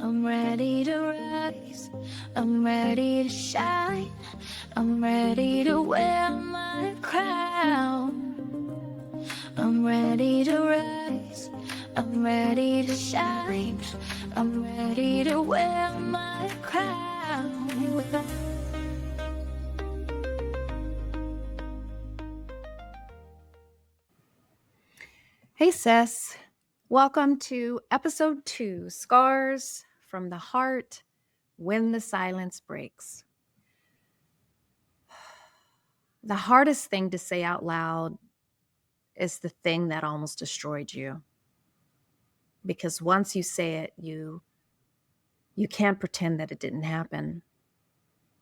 I'm ready to rise, I'm ready to shine, I'm ready to wear my crown. I'm ready to rise, I'm ready to shine, I'm ready to wear my crown. Hey sis, welcome to episode 2, Scars from the Heart When the Silence Breaks. The hardest thing to say out loud is the thing that almost destroyed you. Because once you say it, you can't pretend that it didn't happen.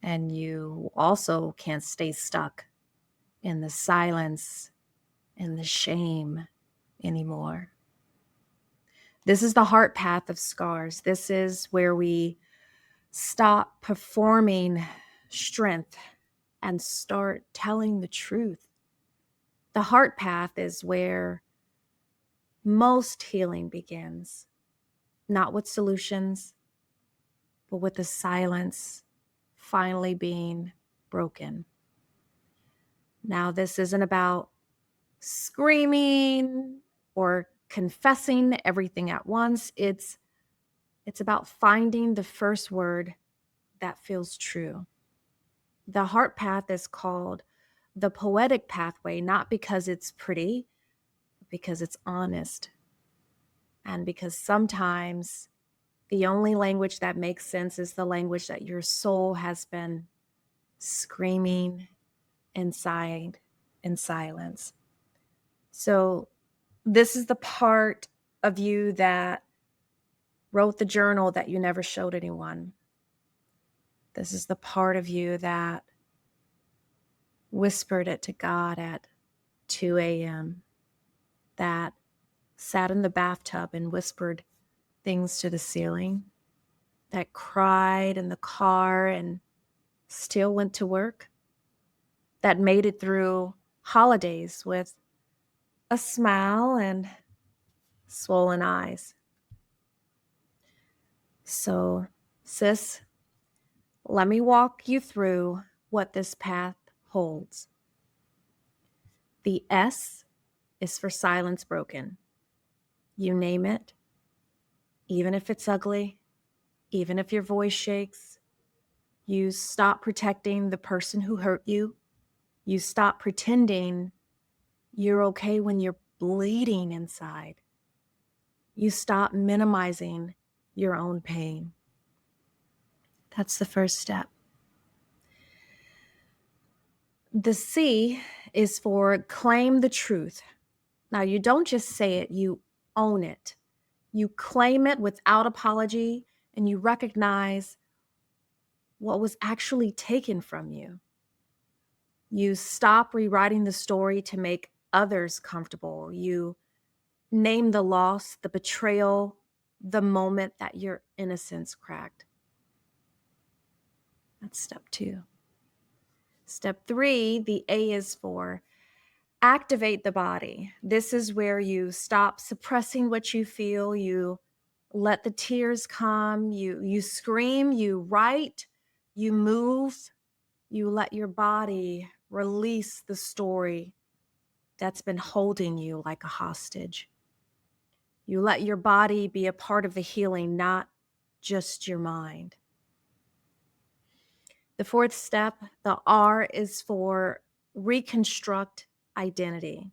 And you also can't stay stuck in the silence and the shame anymore. This is the heart path of scars. This is where we stop performing strength and start telling the truth. The heart path is where most healing begins, not with solutions, but with the silence finally being broken. Now, this isn't about screaming or confessing everything at once. It's about finding the first word that feels true. The heart path is called the Poetic Pathway, not because it's pretty, but because it's honest. And because sometimes the only language that makes sense is the language that your soul has been screaming inside in silence. So this is the part of you that wrote the journal that you never showed anyone. This is the part of you that whispered it to God at 2 a.m., that sat in the bathtub and whispered things to the ceiling, that cried in the car and still went to work, that made it through holidays with a smile and swollen eyes. So, sis, let me walk you through what this path holds. The S is for silence broken. You name it, even if it's ugly, even if your voice shakes. You stop protecting the person who hurt you. You stop pretending you're okay when you're bleeding inside. You stop minimizing your own pain. That's the first step. The C is for claim the truth. Now, you don't just say it, you own it. You claim it without apology, and you recognize what was actually taken from you. You stop rewriting the story to make others comfortable. You name the loss, the betrayal, the moment that your innocence cracked. That's step 2. Step 3, the A is for activate the body. This is where you stop suppressing what you feel. You let the tears come. You scream, you write, you move. You let your body release the story that's been holding you like a hostage. You let your body be a part of the healing, not just your mind. The 4th step, the R, is for reconstruct identity.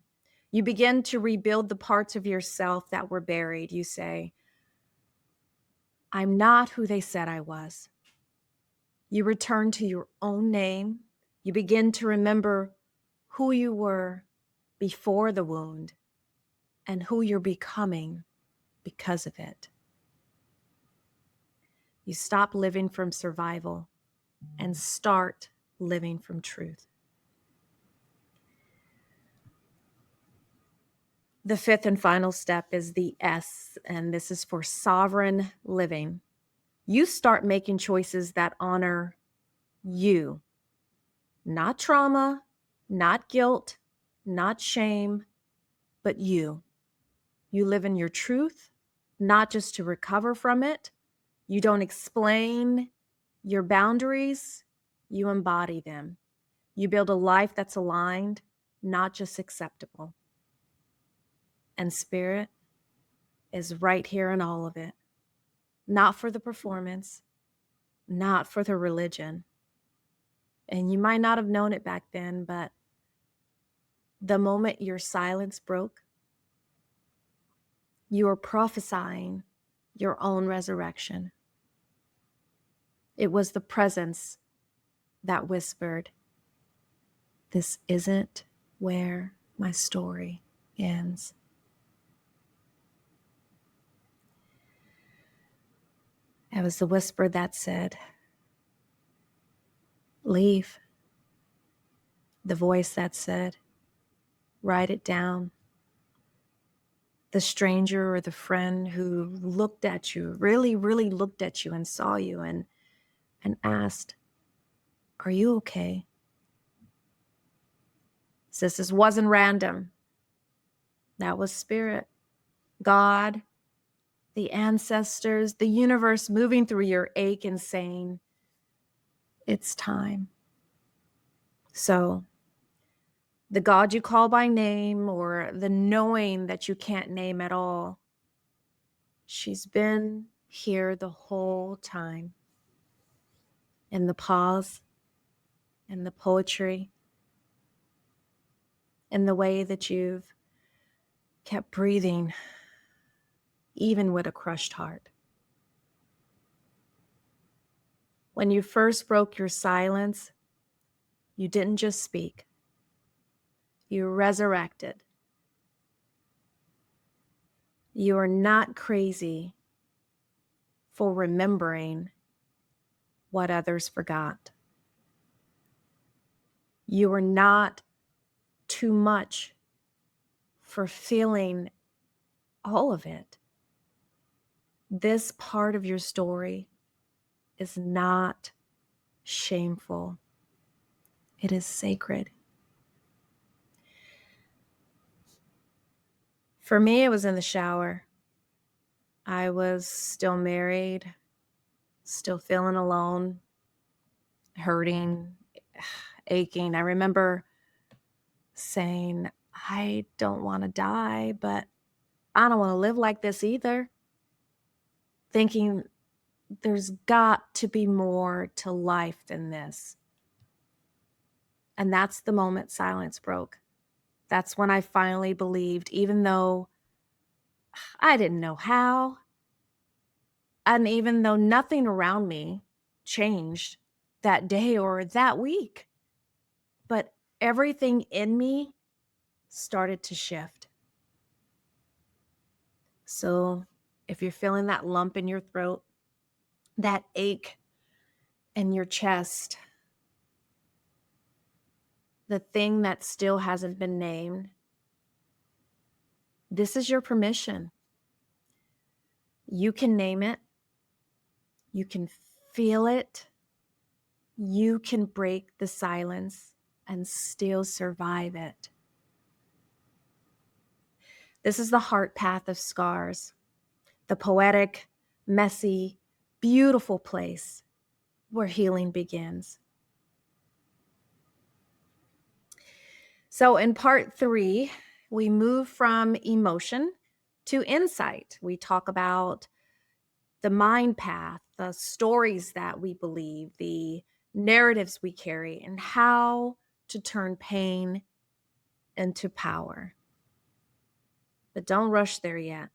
You begin to rebuild the parts of yourself that were buried. You say, I'm not who they said I was. You return to your own name. You begin to remember who you were before the wound and who you're becoming because of it. You stop living from survival and start living from truth. The 5th and final step is the S, and this is for sovereign living. You start making choices that honor you, not trauma, not guilt, not shame, but you. You live in your truth, not just to recover from it, You don't explain your boundaries, you embody them. You build a life that's aligned, not just acceptable. And spirit is right here in all of it. Not for the performance, not for the religion. And you might not have known it back then, but the moment your silence broke, you were prophesying your own resurrection. It was the presence that whispered, "This isn't where my story ends." It was the whisper that said, "Leave." The voice that said, "Write it down." The stranger or the friend who looked at you, really, really looked at you and saw you and asked, "Are you okay?" Sis, this wasn't random. That was spirit, God, the ancestors, the universe moving through your ache and saying, "It's time." So the God you call by name, or the knowing that you can't name at all, she's been here the whole time. In the pause, in the poetry, in the way that you've kept breathing, even with a crushed heart. When you first broke your silence, you didn't just speak, you resurrected. You are not crazy for remembering what others forgot. You are not too much for feeling all of it. This part of your story is not shameful. It is sacred. For me, it was in the shower. I was still married, still feeling alone, hurting, aching. I remember saying, "I don't want to die, but I don't want to live like this either." Thinking there's got to be more to life than this. And that's the moment silence broke. That's when I finally believed, even though I didn't know how, and even though nothing around me changed that day or that week, but everything in me started to shift. So if you're feeling that lump in your throat, that ache in your chest, the thing that still hasn't been named, this is your permission. You can name it. You can feel it. You can break the silence and still survive it. This is the heart path of scars, the poetic, messy, beautiful place where healing begins. So in part 3, we move from emotion to insight. We talk about the mind path, the stories that we believe, the narratives we carry, and how to turn pain into power. But don't rush there yet.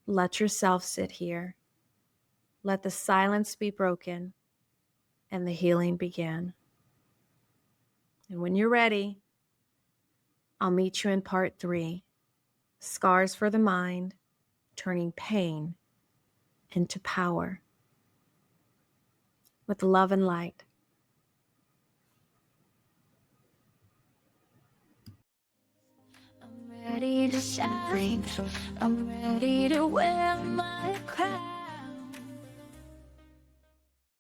Let yourself sit here. Let the silence be broken and the healing begin. And when you're ready, I'll meet you in part 3, Scars for the Mind, Turning Pain into Power. With love and light. I'm ready to shine. I'm ready to wear my crown.